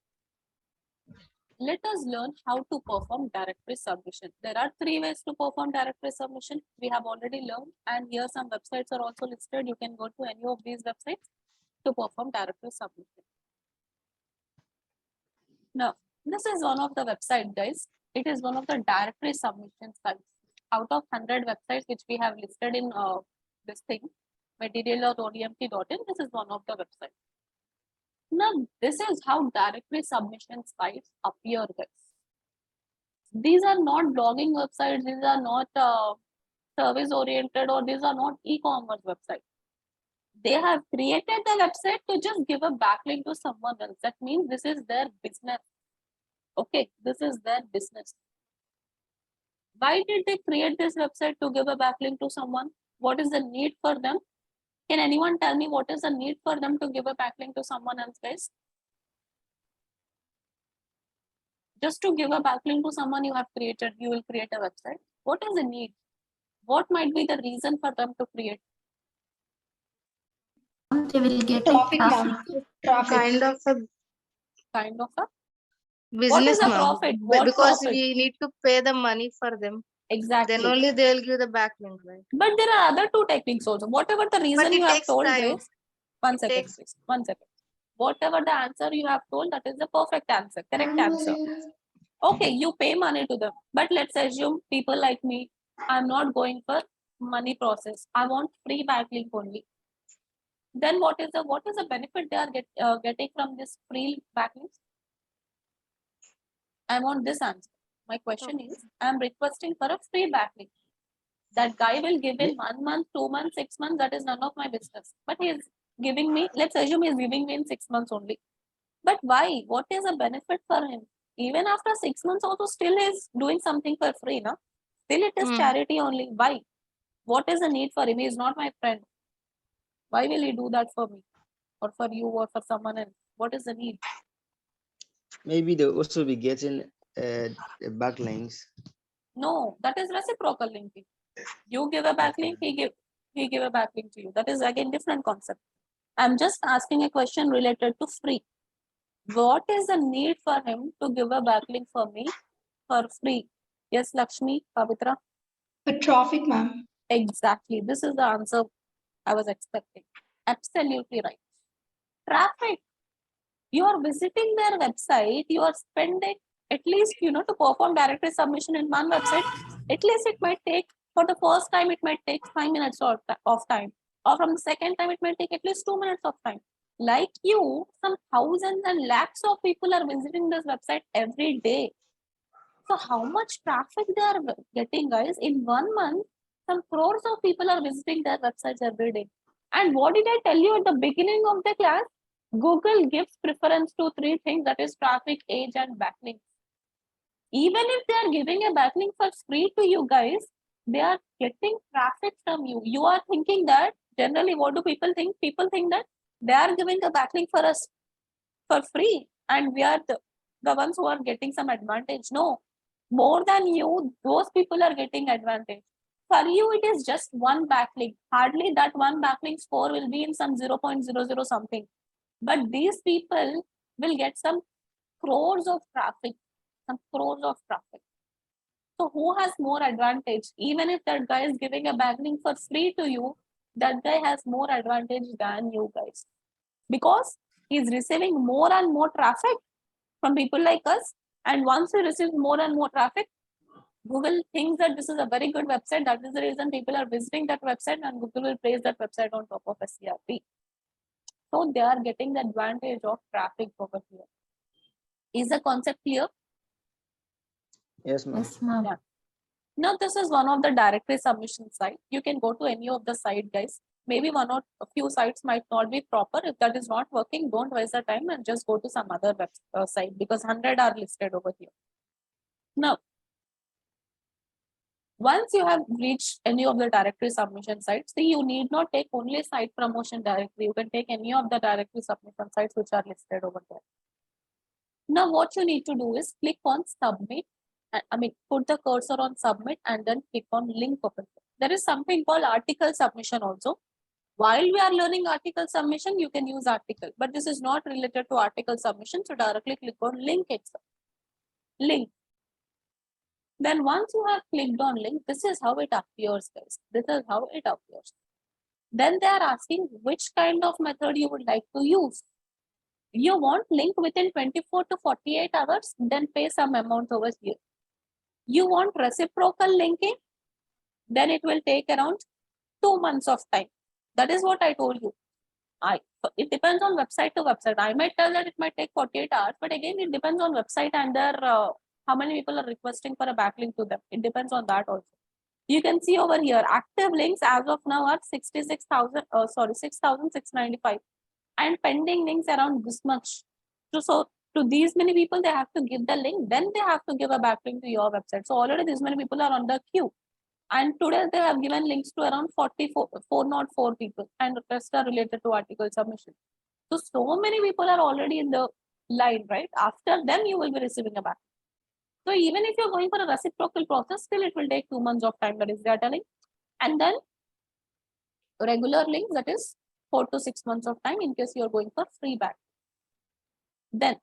let us learn how to perform directory submission. There are 3 ways to perform directory submission. We have already learned, and here some websites are also listed. You can go to any of these websites to perform directory submission. Now, this is one of the websites, guys. It is one of the directory submission sites. Out of 100 websites which we have listed in this thing, material.oemt.in. This is one of the websites. Now, this is how directory submission sites appear, guys. These are not blogging websites. These are not service oriented, or these are not e-commerce websites. They have created the website to just give a backlink to someone else. That means this is their business. Okay, this is their business. Why did they create this website to give a backlink to someone? What is the need for them? Can anyone tell me what is the need for them to give a backlink to someone else, guys? Just to give a backlink to someone you will create a website. What is the need? What might be the reason for them to create? They will get Traffic, traffic. ma'am. Traffic. Kind of a Kind of a business, is the ma'am. profit? What Because profit? we need to pay the money for them. Exactly. Then only they will give the backlink, right? But there are other two techniques also. Whatever the reason But you it have takes told, time. guys. One It second, takes- please. 1 second. Whatever the answer you have told, that is the perfect answer, correct answer. Okay, you pay money to them. But let's assume people like me, I'm not going for money process. I want free backlink only. Then what is the benefit they are getting from this free backlinks? I want this answer. My question is, I'm requesting for a free backlink. That guy will give in 1 month, 2 months, 6 months, that is none of my business. But he is giving me, let's assume he's giving me in 6 months only. But why? What is the benefit for him? Even after 6 months also still is doing something for free, no? Still it is charity only. Why? What is the need for him? He is not my friend. Why will he do that for me? Or for you or for someone else? What is the need? Maybe they'll also be getting backlinks. No, that is reciprocal linking. You give a backlink, he give a backlink to you. That is again different concept. I'm just asking a question related to free. What is the need for him to give a backlink for me for free? Yes, Lakshmi, Pavitra? A traffic, ma'am. Exactly. This is the answer I was expecting. Absolutely right. Traffic. You are visiting their website, you are spending at least, to perform directory submission in one website, at least it might take, for the first time, it might take 5 minutes of time. Or from the second time, it might take at least 2 minutes of time. Like you, some thousands and lakhs of people are visiting this website every day. So how much traffic they are getting, guys? In 1 month, some crores of people are visiting their websites every day. And what did I tell you at the beginning of the class? Google gives preference to 3 things, that is traffic, age, and backlinks. Even if they are giving a backlink for free to you guys, they are getting traffic from you. You are thinking that, generally, what do people think? People think that they are giving a backlink for us for free and we are the ones who are getting some advantage. No, more than you, those people are getting advantage. For you, it is just one backlink. Hardly that one backlink score will be in some 0.00 something. But these people will get some crores of traffic, some crores of traffic. So who has more advantage? Even if that guy is giving a backlink for free to you, that guy has more advantage than you guys. Because he's receiving more and more traffic from people like us. And once he receives more and more traffic, Google thinks that this is a very good website. That is the reason people are visiting that website, and Google will place that website on top of SERP. So they are getting the advantage of traffic over here. Is the concept clear? Yes, ma'am. Yes, ma'am. Yeah. Now, this is one of the directory submission site. You can go to any of the site, guys. Maybe one or a few sites might not be proper. If that is not working, don't waste the time and just go to some other site, because 100 are listed over here. Now, once you have reached any of the directory submission sites, see, you need not take only site promotion directory. You can take any of the directory submission sites which are listed over there. Now, what you need to do is click on submit. Put the cursor on submit and then click on link open. There is something called article submission also. While we are learning article submission, you can use article, but this is not related to article submission. So directly click on link itself. Link. Then once you have clicked on link, this is how it appears, guys. This is how it appears. Then they are asking which kind of method you would like to use. You want link within 24 to 48 hours, then pay some amount over here. You want reciprocal linking, then it will take around 2 months of time. That is what I told you. It depends on website to website. I might tell that it might take 48 hours, but again, it depends on website and their how many people are requesting for a backlink to them. It depends on that also. You can see over here, active links as of now are 6,695, and pending links around this much. So to these many people, they have to give the link, then they have to give a backlink to your website. So already these many people are on the queue. And today they have given links to around 404 people, and the rest are related to article submission. So many people are already in the line, right? After them, you will be receiving a back. So even if you're going for a reciprocal process, still it will take 2 months of time, that is they are telling. And then regular link, that is 4 to 6 months of time in case you're going for free back. Then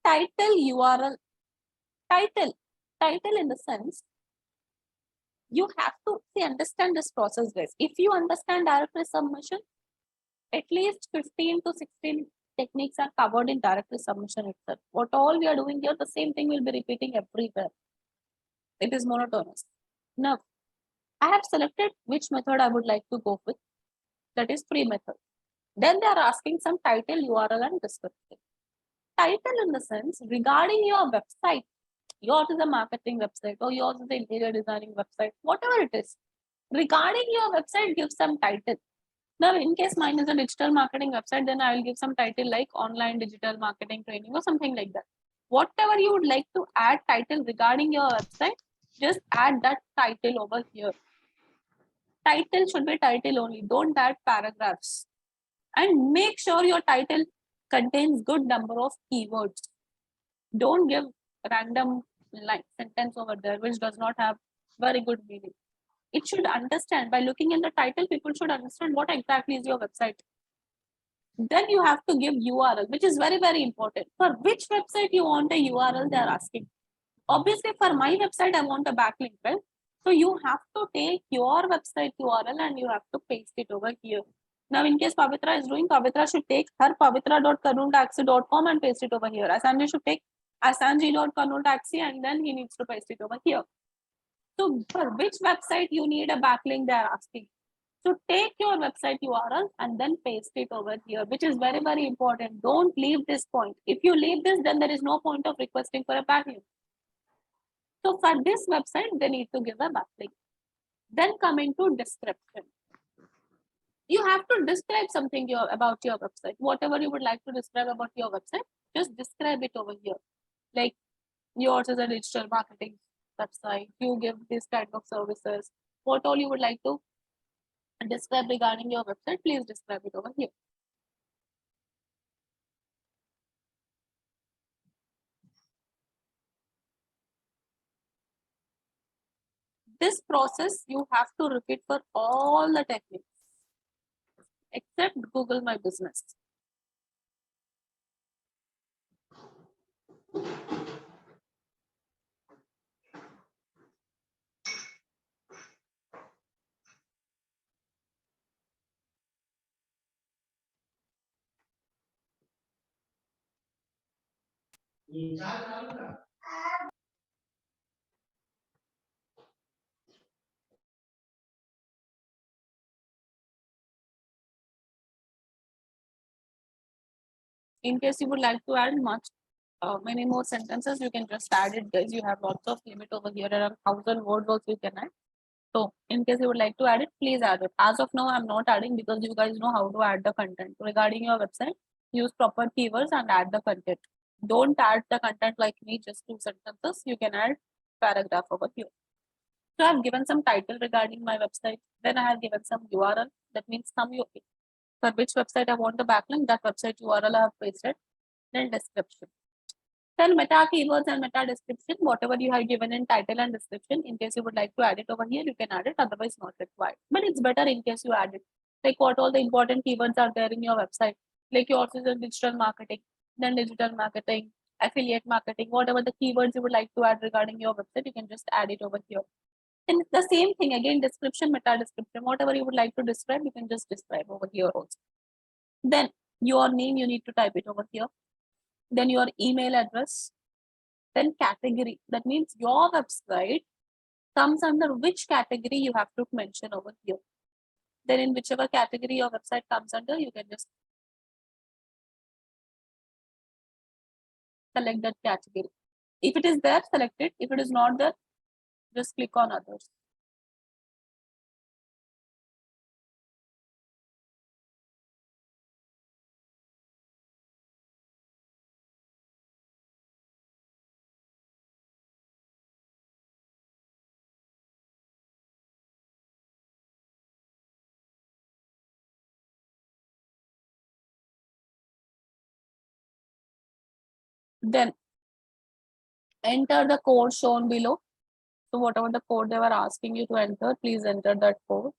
title URL, title in the sense, you have to understand this process, guys. If you understand directory submission, at least 15 to 16 techniques are covered in directory submission itself. What all we are doing here, the same thing will be repeating everywhere. It is monotonous. Now, I have selected which method I would like to go with. That is free method. Then they are asking some title, URL, and description. Title in the sense, regarding your website, yours is a marketing website or yours is the interior designing website, whatever it is. Regarding your website, give some title. Now, in case mine is a digital marketing website, then I will give some title like online digital marketing training or something like that. Whatever you would like to add title regarding your website, just add that title over here. Title should be title only. Don't add paragraphs. And make sure your title contains good number of keywords. Don't give random sentence over there which does not have very good meaning. It should understand, by looking in the title, people should understand what exactly is your website. Then you have to give URL, which is very, very important. For which website you want a URL, they are asking. Obviously, for my website, I want a backlink, right? So you have to take your website URL and you have to paste it over here. Now, in case Pavitra is doing, Pavitra should take her pavitra.karnooltaxi.com and paste it over here. Asanji should take asanji.karnooltaxi and then he needs to paste it over here. So for which website you need a backlink, they are asking. So take your website URL and then paste it over here, which is very, very important. Don't leave this point. If you leave this, then there is no point of requesting for a backlink. So for this website, they need to give a backlink. Then coming to description. You have to describe something about your website. Whatever you would like to describe about your website, just describe it over here. Like yours is a digital marketing website. You give this kind of services. What all you would like to describe regarding your website, please describe it over here. This process you have to repeat for all the techniques except Google My Business. In case you would like to add many more sentences, you can just add it, guys. You have lots of limit over here, around 1,000 words also you can add. So in case you would like to add it, please add it. As of now, I'm not adding because you guys know how to add the content. Regarding your website, use proper keywords and add the content. Don't add the content like me, just 2 sentences. You can add paragraph over here. So I've given some title regarding my website. Then I have given some URL. That means for which website I want the backlink, that website URL I have pasted. Then description. Then meta keywords and meta description, whatever you have given in title and description, in case you would like to add it over here, you can add it, otherwise not required. But it's better in case you add it. Like what all the important keywords are there in your website. Like yours is in digital marketing, then digital marketing, affiliate marketing, whatever the keywords you would like to add regarding your website, you can just add it over here. And it's the same thing again, description, meta description, whatever you would like to describe, you can just describe over here also. Then your name, you need to type it over here. Then your email address, then category. That means your website comes under which category you have to mention over here. Then in whichever category your website comes under, you can just select that category. If it is there, select it. If it is not there, just click on others. Then enter the code shown below. So whatever the code they were asking you to enter, please enter that code.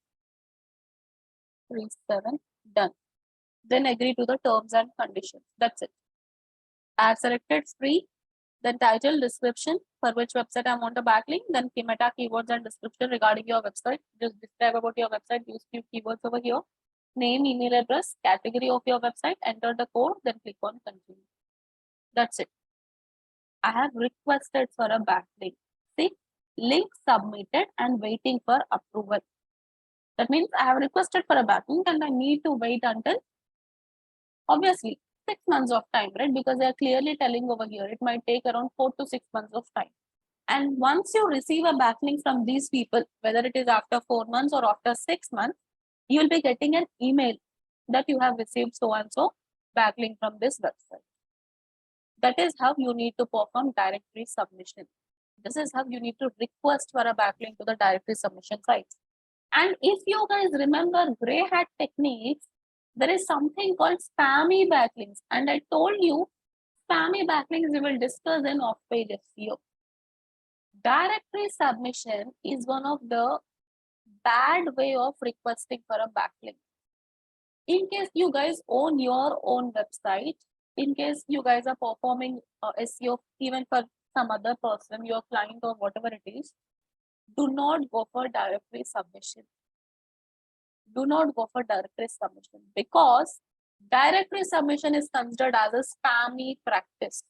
37, done. Then agree to the terms and conditions. That's it. I have selected free, then title, description, for which website I want a backlink, then meta keywords and description regarding your website. Just describe about your website, use few keywords over here. Name, email address, category of your website, enter the code, then click on continue. That's it. I have requested for a backlink. See, link submitted and waiting for approval. That means I have requested for a backlink and I need to wait until, obviously, 6 months of time, right? Because they are clearly telling over here, it might take around 4 to 6 months of time. And once you receive a backlink from these people, whether it is after 4 months or after 6 months, you will be getting an email that you have received so and so backlink from this website. That is how you need to perform directory submission. This is how you need to request for a backlink to the directory submission sites. And if you guys remember gray hat techniques, there is something called spammy backlinks. And I told you, spammy backlinks we will discuss in off-page SEO. Directory submission is one of the bad way of requesting for a backlink. In case you guys own your own website, in case you guys are performing SEO even for some other person, your client or whatever it is, do not go for directory submission. Do not go for directory submission because directory submission is considered as a spammy practice.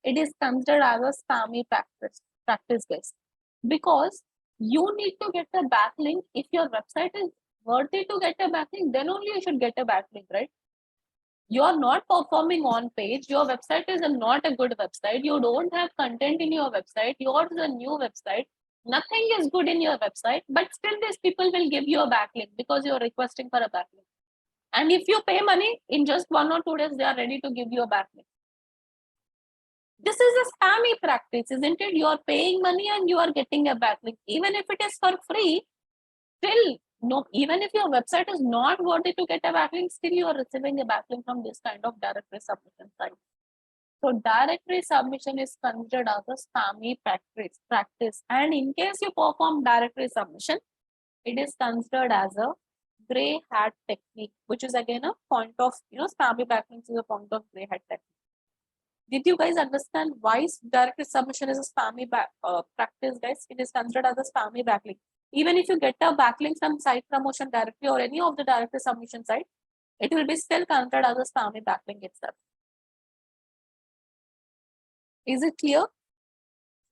It is considered as a spammy practice guys. Because you need to get a backlink. If your website is worthy to get a backlink, then only you should get a backlink, right? You are not performing on page. Your website is not a good website. You don't have content in your website. Yours is a new website. Nothing is good in your website, but still these people will give you a backlink because you're requesting for a backlink. And if you pay money, in just 1 or 2 days, they are ready to give you a backlink. This is a spammy practice, isn't it? You are paying money and you are getting a backlink. Even if it is for free, still, no, even if your website is not worthy to get a backlink, still you are receiving a backlink from this kind of directory submission site. So directory submission is considered as a spammy practice. And in case you perform directory submission, it is considered as a gray hat technique, which is again a point of, spammy backlinks is a point of gray hat technique. Did you guys understand why directory submission is a spammy practice, guys? It is considered as a spammy backlink. Even if you get a backlink from site promotion directory or any of the directory submission site, it will be still considered as a spammy backlink itself. Is it clear?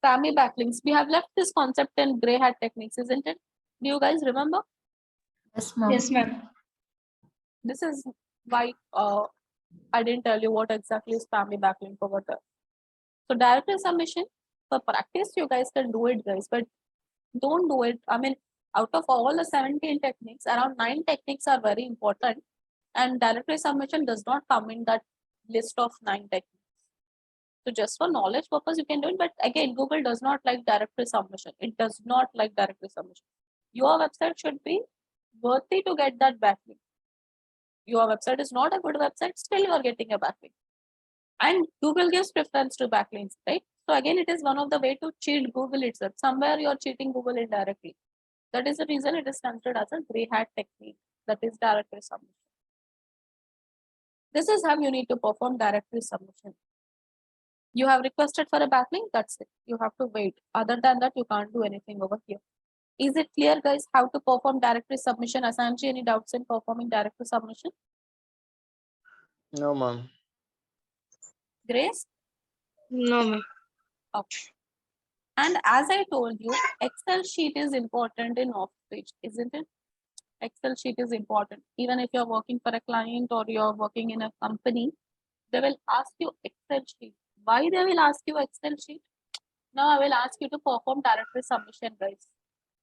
Spammy backlinks. We have left this concept in gray hat techniques, isn't it? Do you guys remember? Yes, ma'am. Yes, ma'am. This is why I didn't tell you what exactly is spammy backlink over there. So directory submission, for practice, you guys can do it, guys, but don't do it. I mean, out of all the 17 techniques, around 9 techniques are very important. And directory submission does not come in that list of 9 techniques. So just for knowledge purpose, you can do it. But again, Google does not like directory submission. It does not like directory submission. Your website should be worthy to get that backlink. Your website is not a good website, still you are getting a backlink. And Google gives preference to backlinks, right? So again, it is one of the way to cheat Google itself. Somewhere you are cheating Google indirectly. That is the reason it is considered as a gray hat technique. That is directory submission. This is how you need to perform directory submission. You have requested for a backlink, that's it. You have to wait. Other than that, you can't do anything over here. Is it clear, guys, how to perform directory submission? Asanji, any doubts in performing directory submission? No, ma'am. Grace? No, ma'am. Okay. And as I told you, Excel sheet is important in off page, isn't it? Excel sheet is important. Even if you're working for a client or you're working in a company, they will ask you Excel sheet. Why they will ask you Excel sheet? Now I will ask you to perform directory submission, guys.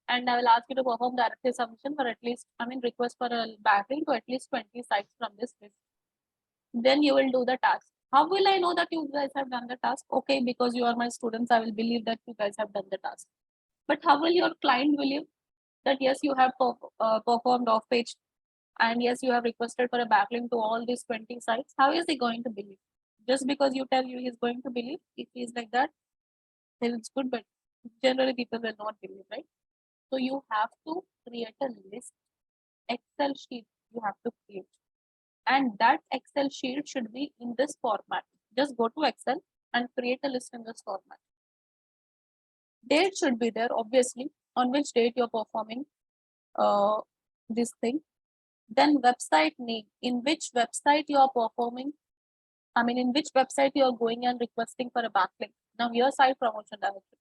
And I will ask you to perform directory submission for at least, request for a backlink to at least 20 sites from this list. Then you will do the task. How will I know that you guys have done the task? Okay, because you are my students, I will believe that you guys have done the task. But how will your client believe that yes, you have performed off page, and yes, you have requested for a backlink to all these 20 sites? How is he going to believe? Just because you tell you he's going to believe, if he's like that, then it's good, but generally people will not believe, right? So you have to create a list, Excel sheet you have to create. And that Excel sheet should be in this format. Just go to Excel and create a list in this format. Date should be there, obviously, on which date you're performing this thing. Then website name, in which website you are performing, in which website you are going and requesting for a backlink. Now your site promotion directory.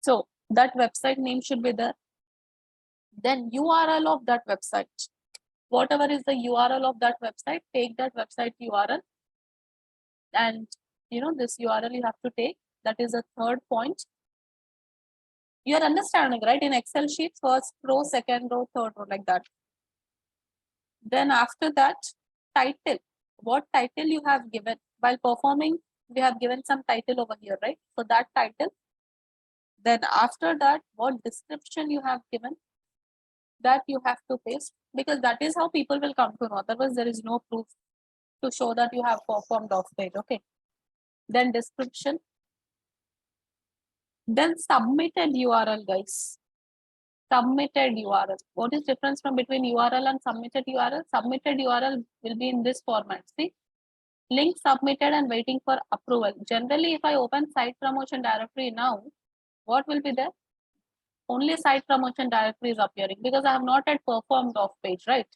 So that website name should be there. Then URL of that website. Whatever is the URL of that website, take that website URL. And this URL you have to take. That is a third point. You are understanding, right? In Excel sheets, first row, second row, third row, like that. Then after that, title. What title you have given while performing? We have given some title over here, right? So that title. Then after that, what description you have given, that you have to paste, because that is how people will come to know. Otherwise, there is no proof to show that you have performed off page. Okay. Then description. Then submitted URL, guys. Submitted URL. What is difference from between URL and submitted URL? Submitted URL will be in this format. See, link submitted and waiting for approval. Generally, if I open site promotion directory now, what will be there? Only site promotion directory is appearing, because I have not yet performed off page, right?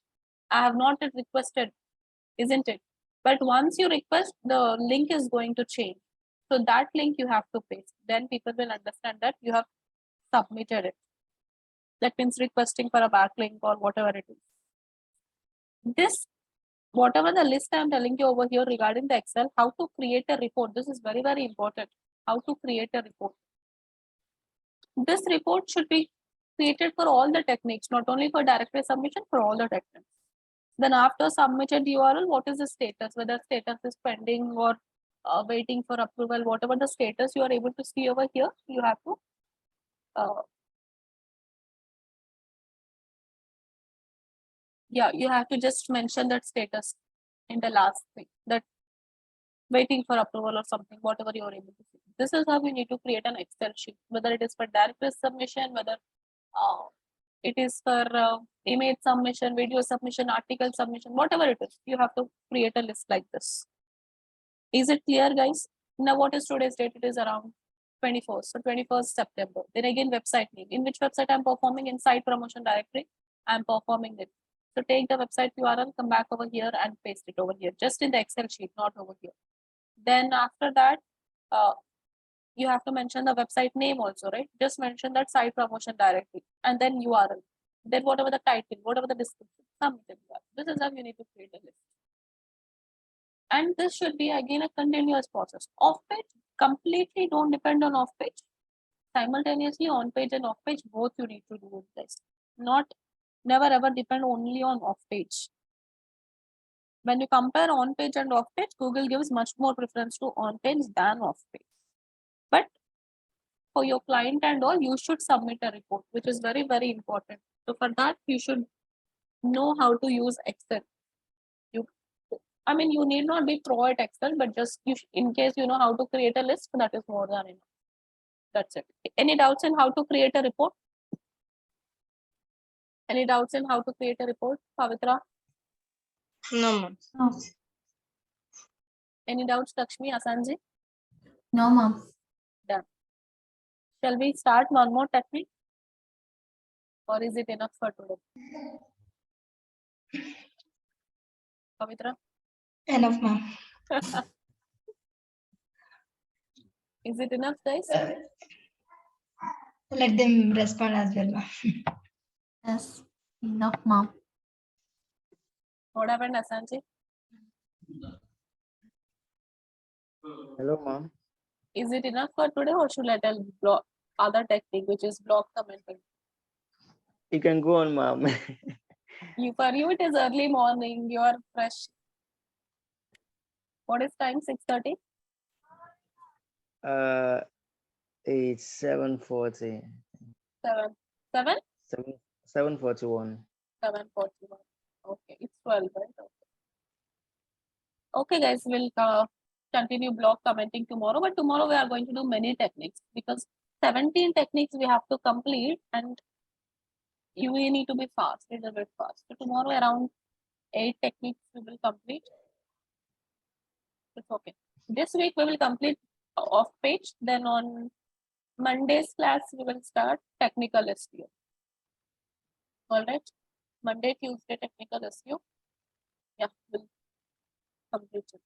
I have not yet requested, isn't it? But once you request, the link is going to change. So that link you have to paste. Then people will understand that you have submitted it. That means requesting for a backlink or whatever it is. This, whatever the list I'm telling you over here regarding the Excel, how to create a report. This is very, very important. How to create a report. This report should be created for all the techniques, not only for directory submission, for all the techniques. Then after submitted URL, what is the status? Whether status is pending or waiting for approval, whatever the status you are able to see over here, you have to you have to just mention that status in the last thing, that waiting for approval or something, whatever you are able to see. This is how we need to create an Excel sheet, whether it is for directory submission, whether it is for image submission, video submission, article submission, whatever it is, you have to create a list like this. Is it clear, guys? Now, what is today's date? It is around 21st, so 21st September. Then again, website name. In which website I'm performing? In site promotion directory, I'm performing it. So take the website URL, come back over here and paste it over here, just in the Excel sheet, not over here. Then after that, you have to mention the website name also, right? Just mention that site promotion directory and then URL. Then whatever the title, whatever the description, something. This is how you need to create a list. And this should be again a continuous process. Off page, completely don't depend on off page. Simultaneously on page and off page, both you need to do this. Never ever depend only on off page. When you compare on page and off page, Google gives much more preference to on page than off page. But for your client and all, you should submit a report, which is very, very important. So for that, you should know how to use Excel. You need not be pro at Excel, but just in case you know how to create a list, that is more than enough. That's it. Any doubts in how to create a report? Any doubts in how to create a report, Pavitra? No, ma'am. No, Any doubts, Lakshmi, Asanji? no, ma'am. Done. Shall we start one more technique? Or is it enough for today? Pavitra? Enough, ma'am. Is it enough, guys? Let them respond as well, ma'am. Yes. Enough, ma'am. What happened, Asanji? Hello, ma'am. Is it enough for today, or should I tell block other technique, which is block commenting? You can go on, ma'am. For you, it is early morning. You are fresh. What is time? 6:30. It's 7:40. 7. 7. 7:41. 7:41. Okay, it's 12, right? Okay, guys, we'll continue block commenting tomorrow, but tomorrow we are going to do many techniques because 17 techniques we have to complete, and you will need to be fast, little bit fast. So tomorrow around 8 techniques we will complete. It's okay. This week we will complete off page. Then on Monday's class we will start technical SEO. All right. Monday, Tuesday technical SEO. Yeah, we'll complete it.